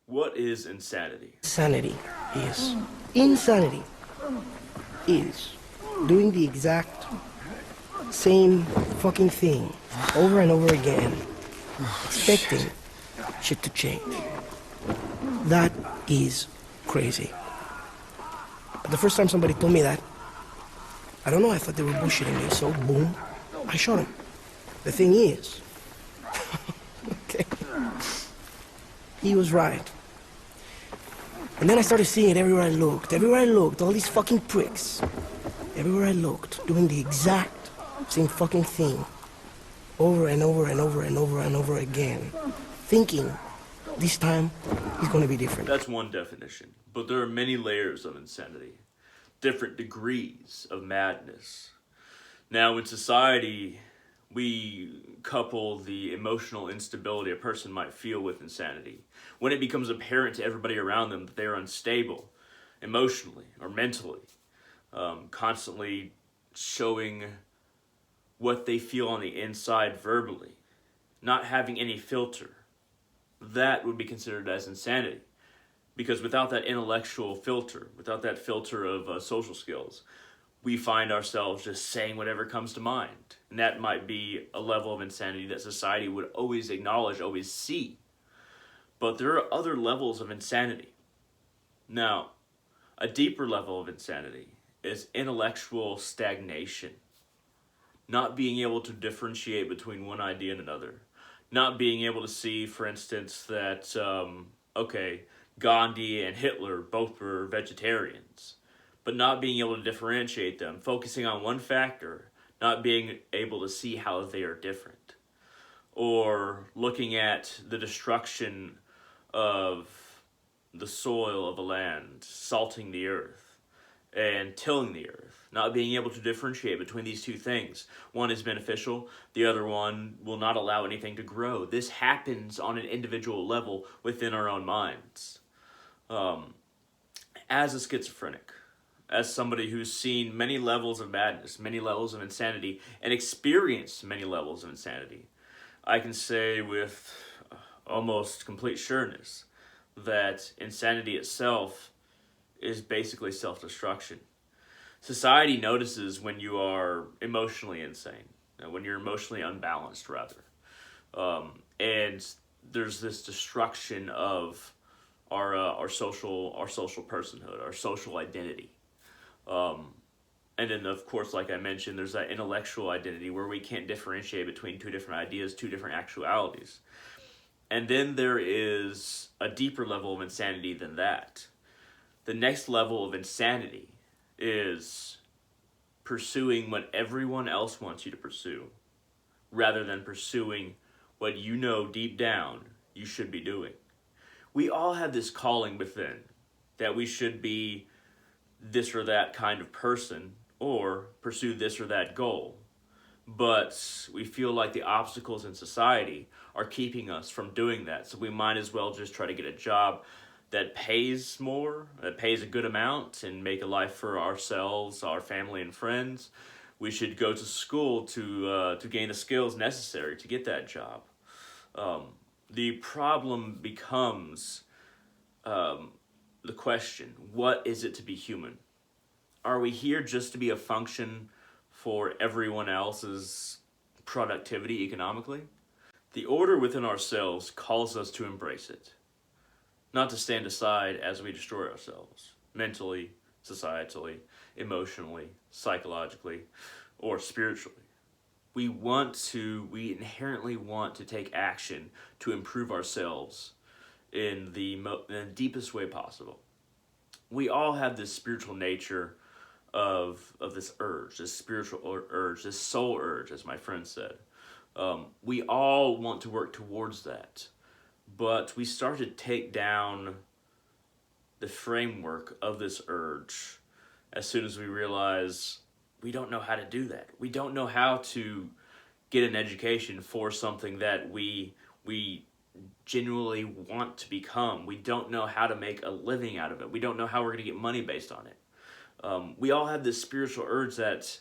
What is insanity? Insanity is doing the exact same fucking thing over and over again, expecting shit to change. That is crazy. But the first time somebody told me that, I don't know, I thought they were bullshitting me, so boom, I shot him. The thing is, okay, he was right. And then I started seeing it everywhere I looked. Everywhere I looked, all these fucking pricks. Everywhere I looked, doing the exact same fucking thing. Over and over and over and over and over again. Thinking, this time, it's gonna be different. That's one definition, but there are many layers of insanity, different degrees of madness. Now, in society, we couple the emotional instability a person might feel with insanity. When it becomes apparent to everybody around them that they are unstable, emotionally or mentally, constantly showing what they feel on the inside verbally, not having any filter, that would be considered as insanity. Because without that intellectual filter, without that filter of social skills, we find ourselves just saying whatever comes to mind. And that might be a level of insanity that society would always acknowledge, always see. But there are other levels of insanity. Now, a deeper level of insanity is intellectual stagnation. Not being able to differentiate between one idea and another. Not being able to see, for instance, that, Gandhi and Hitler both were vegetarians, but not being able to differentiate them, focusing on one factor, not being able to see how they are different. Or looking at the destruction of the soil of a land, salting the earth, and tilling the earth, not being able to differentiate between these two things. One is beneficial, the other one will not allow anything to grow. This happens on an individual level within our own minds. As a schizophrenic, as somebody who's seen many levels of madness, many levels of insanity, and experienced many levels of insanity, I can say with almost complete sureness that insanity itself is basically self-destruction. Society notices when you are emotionally insane, when you're emotionally unbalanced, rather. And there's this destruction of our social personhood, our social identity. And then, of course, like I mentioned, there's that intellectual identity where we can't differentiate between two different ideas, two different actualities. And then there is a deeper level of insanity than that. The next level of insanity is pursuing what everyone else wants you to pursue, rather than pursuing what you know deep down you should be doing. We all have this calling within that we should be this or that kind of person or pursue this or that goal. But we feel like the obstacles in society are keeping us from doing that. So we might as well just try to get a job that pays more, that pays a good amount, and make a life for ourselves, our family, and friends. We should go to school to gain the skills necessary to get that job. The problem becomes the question, what is it to be human? Are we here just to be a function for everyone else's productivity economically? The order within ourselves calls us to embrace it, not to stand aside as we destroy ourselves, mentally, societally, emotionally, psychologically, or spiritually. We inherently want to take action to improve ourselves in the deepest way possible. We all have this spiritual nature of this urge, this spiritual urge, this soul urge, as my friend said. We all want to work towards that, but we start to take down the framework of this urge as soon as we realize we don't know how to do that. We don't know how to get an education for something that we genuinely want to become. We don't know how to make a living out of it. We don't know how we're going to get money based on it. We all have this spiritual urge that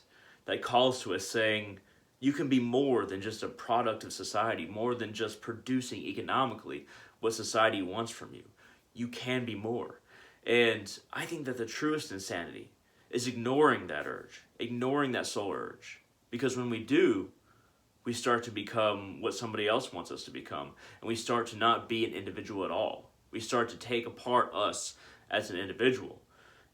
calls to us saying, you can be more than just a product of society, more than just producing economically what society wants from you. you can be more. And I think that the truest insanity is ignoring that urge, ignoring that soul urge. Because when we do, we start to become what somebody else wants us to become. And we start to not be an individual at all. We start to take apart us as an individual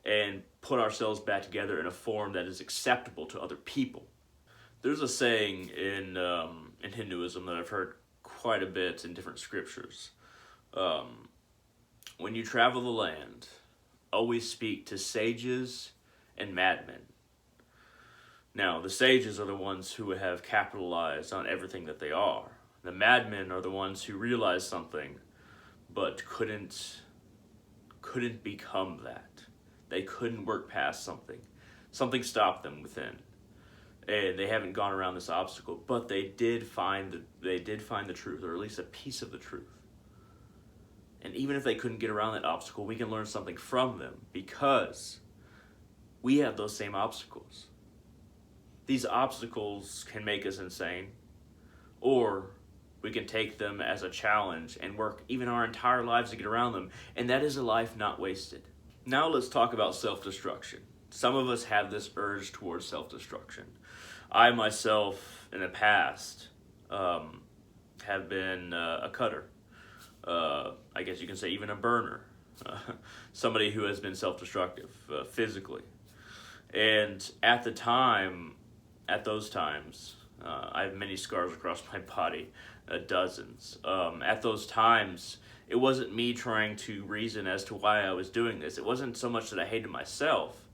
and put ourselves back together in a form that is acceptable to other people. There's a saying in Hinduism that I've heard quite a bit in different scriptures. When you travel the land, always speak to sages and madmen. Now, the sages are the ones who have capitalized on everything that they are. The madmen are the ones who realized something, but couldn't become that. They couldn't work past something. Something stopped them within, and they haven't gone around this obstacle. But they did find the truth, or at least a piece of the truth. And even if they couldn't get around that obstacle, we can learn something from them because we have those same obstacles. These obstacles can make us insane, or we can take them as a challenge and work even our entire lives to get around them, and that is a life not wasted. Now let's talk about self-destruction. Some of us have this urge towards self-destruction. I myself, in the past, have been a cutter. I guess you can say even a burner. Somebody who has been self-destructive physically. And at those times, I have many scars across my body, dozens. At those times, it wasn't me trying to reason as to why I was doing this. It wasn't so much that I hated myself.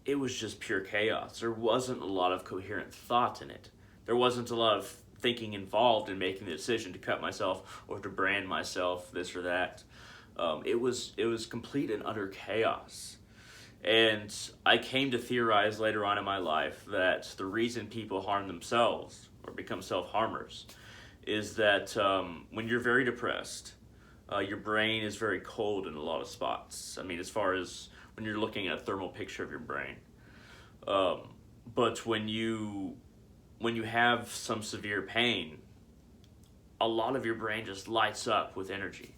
It was just pure chaos. There wasn't a lot of coherent thought in it. There wasn't a lot of thinking involved in making the decision to cut myself or to brand myself, this or that. It was complete and utter chaos. And I came to theorize later on in my life that the reason people harm themselves or become self-harmers is that when you're very depressed, your brain is very cold in a lot of spots. I mean, as far as when you're looking at a thermal picture of your brain. But when you have some severe pain, a lot of your brain just lights up with energy.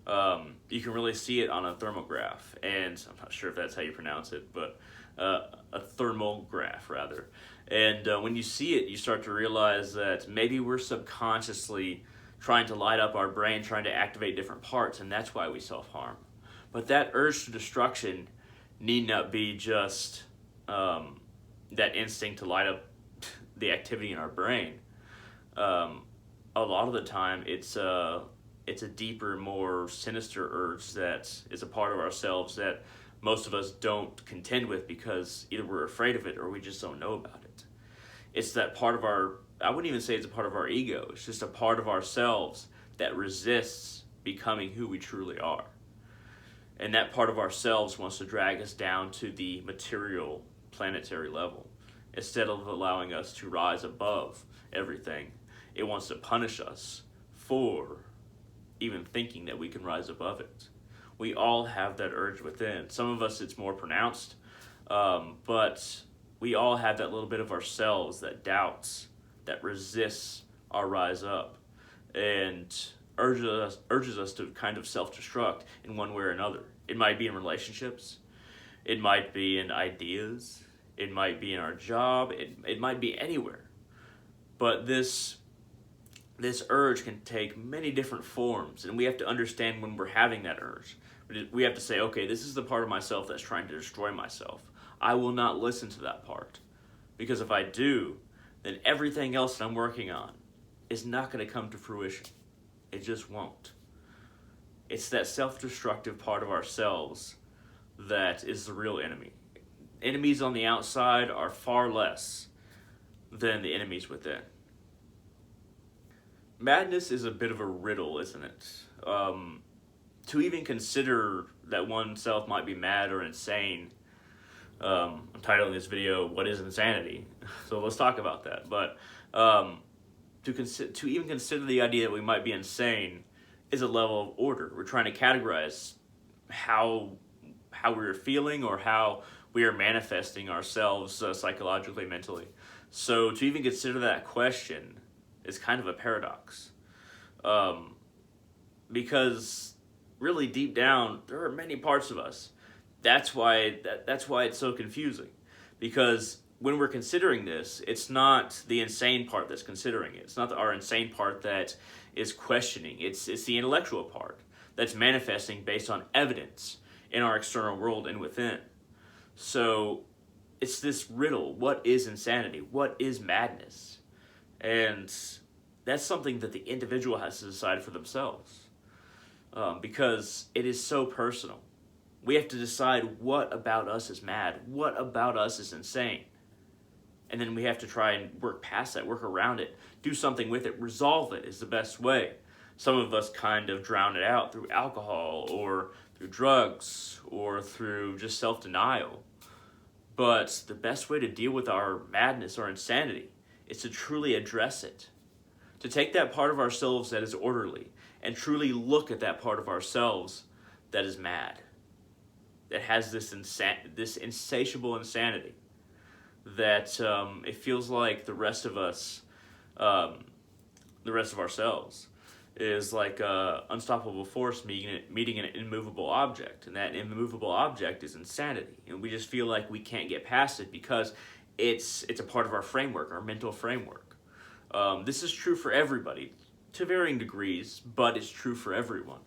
You can really see it on a thermograph, and I'm not sure if that's how you pronounce it, but a thermograph rather. And when you see it, you start to realize that maybe we're subconsciously trying to light up our brain, trying to activate different parts, and that's why we self-harm. But that urge to destruction need not be just that instinct to light up the activity in our brain. A lot of the time, it's a deeper, more sinister urge that is a part of ourselves that most of us don't contend with because either we're afraid of it or we just don't know about it. It's that part of I wouldn't even say it's a part of our ego. It's just a part of ourselves that resists becoming who we truly are. And that part of ourselves wants to drag us down to the material, planetary level. Instead of allowing us to rise above everything, it wants to punish us for even thinking that we can rise above it. We all have that urge within. Some of us it's more pronounced, but we all have that little bit of ourselves that doubts, that resists our rise up, and urges us to kind of self-destruct in one way or another. It might be in relationships, it might be in ideas, it might be in our job, it might be anywhere. But this urge can take many different forms, and we have to understand when we're having that urge. We have to say, okay, this is the part of myself that's trying to destroy myself. I will not listen to that part. Because if I do, then everything else that I'm working on is not going to come to fruition. It just won't. It's that self-destructive part of ourselves that is the real enemy. Enemies on the outside are far less than the enemies within. Madness is a bit of a riddle, isn't it? To even consider that oneself might be mad or insane, I'm titling this video, What is Insanity? So let's talk about that. But to even consider the idea that we might be insane is a level of order. We're trying to categorize how we're feeling or how we are manifesting ourselves psychologically, mentally. So to even consider that question is kind of a paradox. Because really deep down, there are many parts of us. That's why it's so confusing, because when we're considering this, it's not the insane part that's considering it. It's not our insane part that is questioning. It's the intellectual part that's manifesting based on evidence in our external world and within. So it's this riddle: what is insanity? What is madness? And that's something that the individual has to decide for themselves, because it is so personal. We have to decide what about us is mad, what about us is insane. And then we have to try and work past that, work around it, do something with it, resolve it is the best way. Some of us kind of drown it out through alcohol or through drugs or through just self-denial. But the best way to deal with our madness or insanity is to truly address it. To take that part of ourselves that is orderly and truly look at that part of ourselves that is mad, that has this insatiable insanity, that it feels like the rest of us, the rest of ourselves, is like an unstoppable force meeting an immovable object, and that immovable object is insanity, and we just feel like we can't get past it because it's a part of our framework, our mental framework. This is true for everybody, to varying degrees, but it's true for everyone.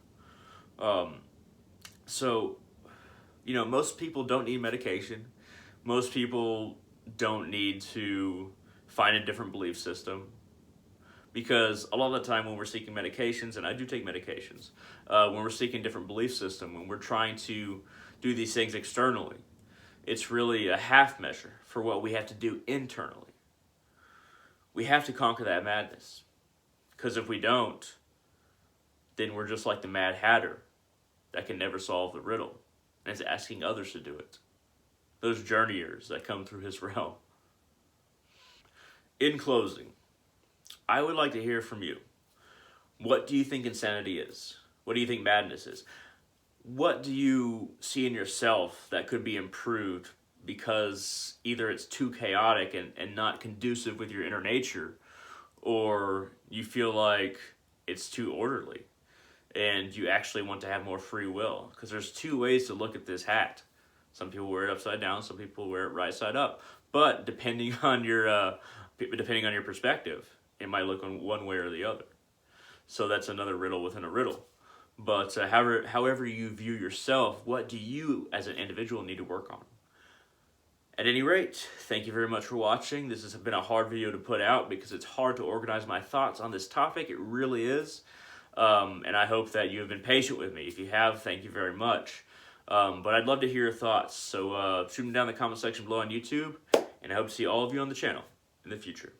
So, most people don't need medication. Most people don't need to find a different belief system. Because a lot of the time when we're seeking medications, and I do take medications, when we're seeking different belief system, when we're trying to do these things externally, it's really a half measure for what we have to do internally. We have to conquer that madness. Because if we don't, then we're just like the Mad Hatter that can never solve the riddle, and is asking others to do it. Those journeyers that come through his realm. In closing, I would like to hear from you. What do you think insanity is? What do you think madness is? What do you see in yourself that could be improved because either it's too chaotic and not conducive with your inner nature, or you feel like it's too orderly and you actually want to have more free will? Because there's two ways to look at this hat. Some people wear it upside down, some people wear it right side up. But depending on your perspective, it might look one way or the other. So that's another riddle within a riddle. But however you view yourself, what do you as an individual need to work on? At any rate, thank you very much for watching. This has been a hard video to put out because it's hard to organize my thoughts on this topic. It really is. And I hope that you have been patient with me. If you have, thank you very much. But I'd love to hear your thoughts. So shoot them down in the comment section below on YouTube. And I hope to see all of you on the channel in the future.